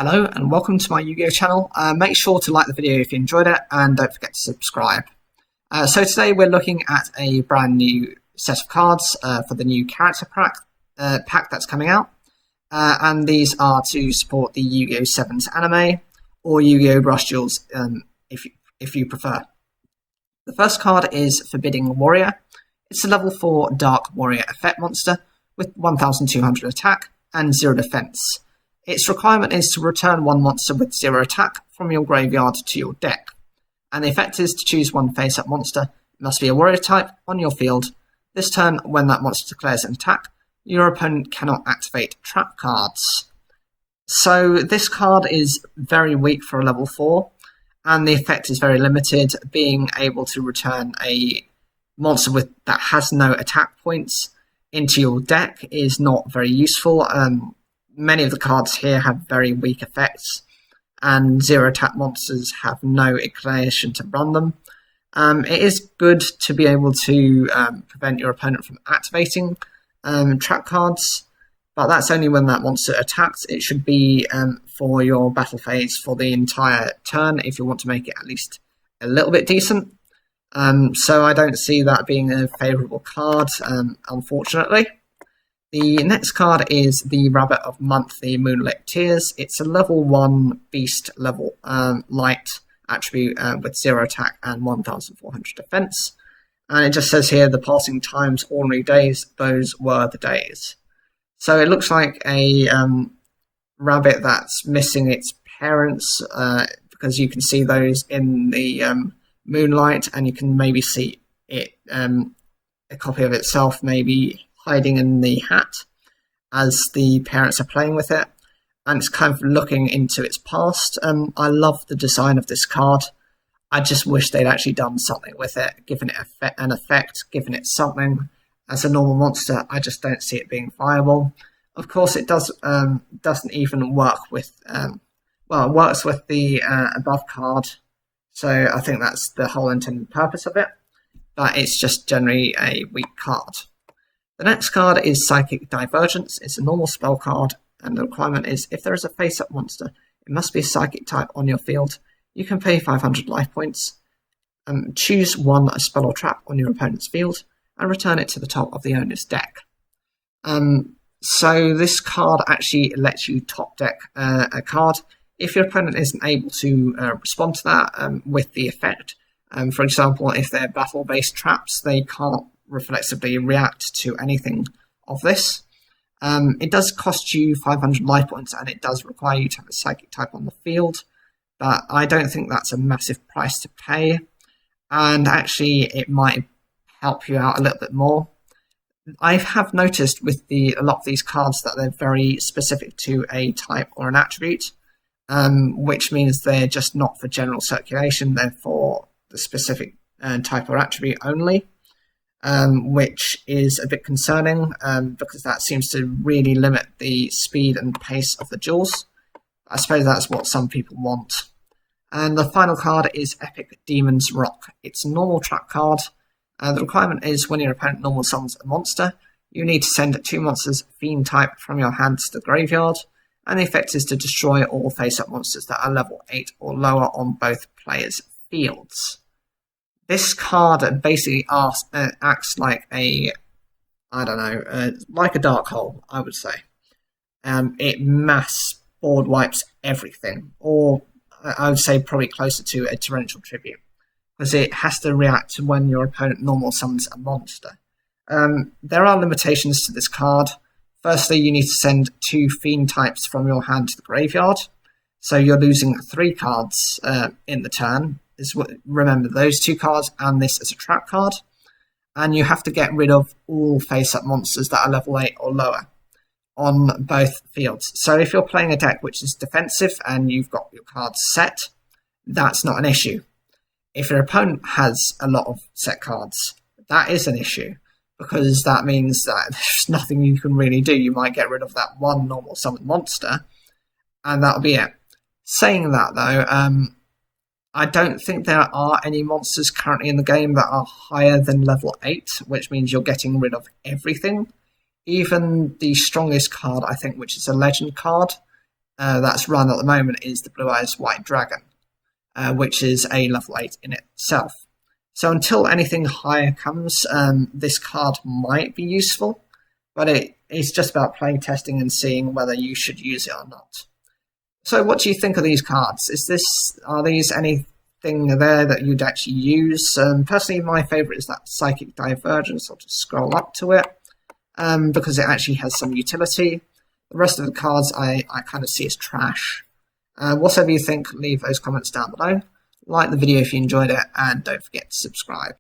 Hello and welcome to my Yu-Gi-Oh channel. Make sure to like the video if you enjoyed it and don't forget to subscribe. So today we're looking at a brand new set of cards for the new character pack that's coming out. And these are to support the Yu-Gi-Oh! 7's anime or Yu-Gi-Oh! Brush Duels if you prefer. The first card is Forbidding Warrior. It's a level 4 Dark Warrior effect monster with 1200 attack and 0 defense. Its requirement is to return one monster with 0 attack from your graveyard to your deck. And the effect is to choose one face-up monster. It must be a warrior type on your field. This turn, when that monster declares an attack, your opponent cannot activate trap cards. So this card is very weak for a level 4, and the effect is very limited. Being able to return a monster that has no attack points into your deck is not very useful. Many of the cards here have very weak effects, and 0 attack monsters have no inclination to run them. It is good to be able to prevent your opponent from activating trap cards, but that's only when that monster attacks. It should be for your battle phase for the entire turn if you want to make it at least a little bit decent. So I don't see that being a favourable card, unfortunately. The next card is the Rabbit of Month, the Moonlit Tears. It's a level 1 beast level light attribute with 0 attack and 1400 defense. And it just says here, the passing times, ordinary days, those were the days. So it looks like a rabbit that's missing its parents because you can see those in the moonlight, and you can maybe see it, a copy of itself maybe hiding in the hat as the parents are playing with it, and it's kind of looking into its past. I love the design of this card. I just wish they'd actually done something with it, given it an effect, given it something. As a normal monster, I just don't see it being viable. Of course, it doesn't even work with, well, it works with the above card, so I think that's the whole intended purpose of it, but it's just generally a weak card. The next card is Psychic Divergence. It's a normal spell card, and the requirement is if there is a face-up monster, it must be a psychic type on your field. You can pay 500 life points, choose one spell or trap on your opponent's field, and return it to the top of the owner's deck. So this card actually lets you top deck a card if your opponent isn't able to respond to that with the effect. For example, if they're battle-based traps, they can't reflexively react to anything of this. It does cost you 500 life points, and it does require you to have a psychic type on the field, but I don't think that's a massive price to pay, and actually it might help you out a little bit more. I have noticed with a lot of these cards that they're very specific to a type or an attribute, which means they're just not for general circulation, they're for the specific type or attribute only. Which is a bit concerning because that seems to really limit the speed and pace of the duels. I suppose that's what some people want. And the final card is Epic Demon's Rock. It's a normal trap card. The requirement is when your opponent normal summons a monster, you need to send 2 monsters fiend type from your hand to the graveyard, and the effect is to destroy all face-up monsters that are level 8 or lower on both players' fields. This card basically acts like a, like a dark hole, I would say. It mass board wipes everything, or I would say probably closer to a torrential tribute, because it has to react to when your opponent normal summons a monster. There are limitations to this card. Firstly, you need to send 2 fiend types from your hand to the graveyard, so you're losing 3 cards in the turn. Remember those 2 cards and this as a trap card, and you have to get rid of all face-up monsters that are level 8 or lower on both fields. So if you're playing a deck which is defensive and you've got your cards set, that's not an issue. If your opponent has a lot of set cards, that is an issue, because that means that there's nothing you can really do. You might get rid of that one normal summon monster, and that'll be it. Saying that though, I don't think there are any monsters currently in the game that are higher than level 8, which means you're getting rid of everything. Even the strongest card, I think, which is a legend card, that's run at the moment is the Blue Eyes White Dragon, which is a level 8 in itself. So until anything higher comes, this card might be useful, but it's just about play testing and seeing whether you should use it or not. So what do you think of these cards? Are these anything there that you'd actually use? Personally, my favourite is that Psychic Divergence. I'll just scroll up to it because it actually has some utility. The rest of the cards I kind of see as trash. Whatever you think, leave those comments down below. Like the video if you enjoyed it, and don't forget to subscribe.